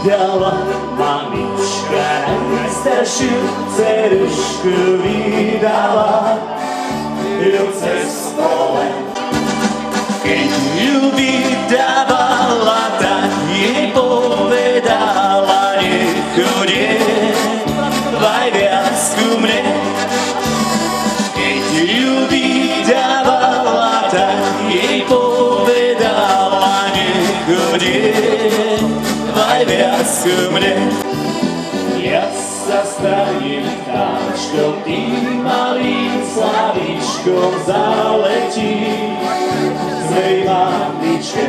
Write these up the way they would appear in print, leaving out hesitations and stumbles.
vydala, mamička najstaršiu dcerušku vydala, ju cez pole. Keď ju vydávala, tak jej povedala, nechodievaj viac ku mne. Keď ju vydávala, tak jej povedala, nechodievaj viac ku mne. Ja sa stanem táčkom, tým malým slavíčkom zaletím z mej mamičke.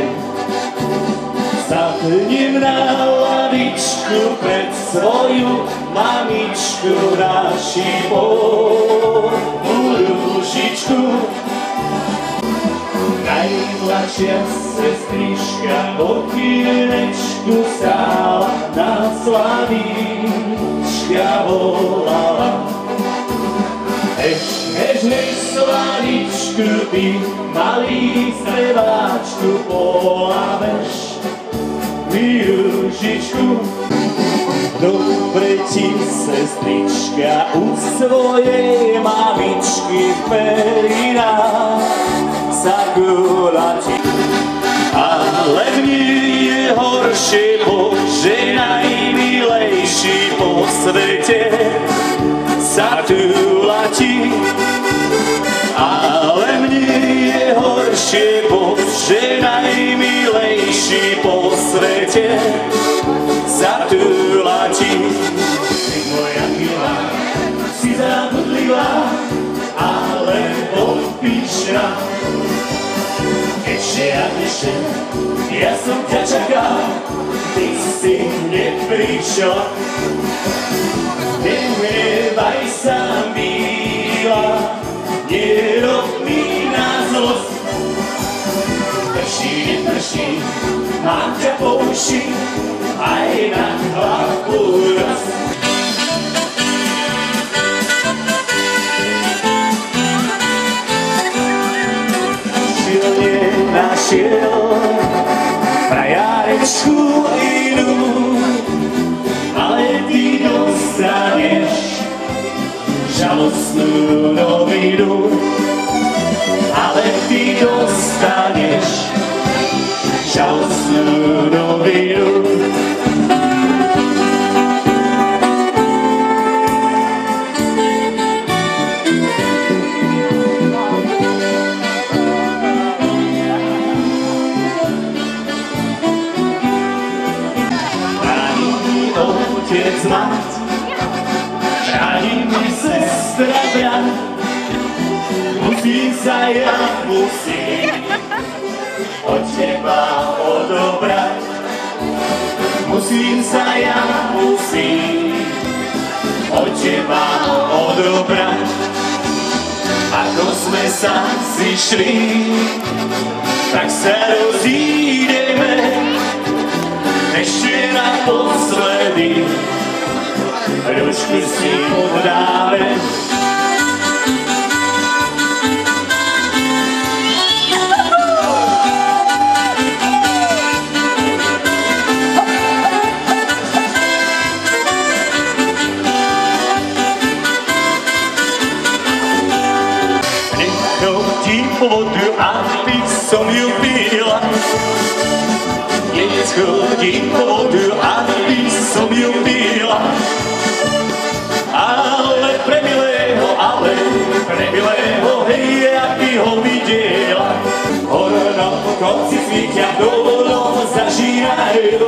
Sadnem na lavičku pred svoju mamičku, na šipovú rúžičku. Najmladšia sestrička v okienečku stála, na Slavíčka volala. Hej, Slavíčku, ty malý speváčku, polámeš mi rúžičku. Dobre ti, sestrička, u svojej mamičky v perinách zagulatí. Ale mne je horšie, Bože, najmilejší po svete zatúlatí. Ale mne je horšie, Bože, najmilejší po svete zatúlatí. Ty moja milá, si zabudlivá, ale popíšna. Ešte, ja som ťa čakal, ty si neprišla. Nehnevaj sa, milá, nerob mi na zlosť. Prší, neprší, mám ťa po uši, aj na hlavu roz. Našiel frajarečku inú, ale ty dostaneš žalostnú novinu. Ale ty dostaneš žalostnú novinu. Otec, mať, bráni mi sestra, brat. Musím sa ja, musím od teba odobrať. Musím sa ja, musím od teba odobrať. Ako sme sa zišli, tak sa rozídeme. Ešte naposledy ručku si podáme. Nechodím po vodu, aby som ju pila. Nechodím po vodu, aby som ju pila. Ale pre milého, hej, aby ho videla. Hore na konci svietia, dolo zažírajú.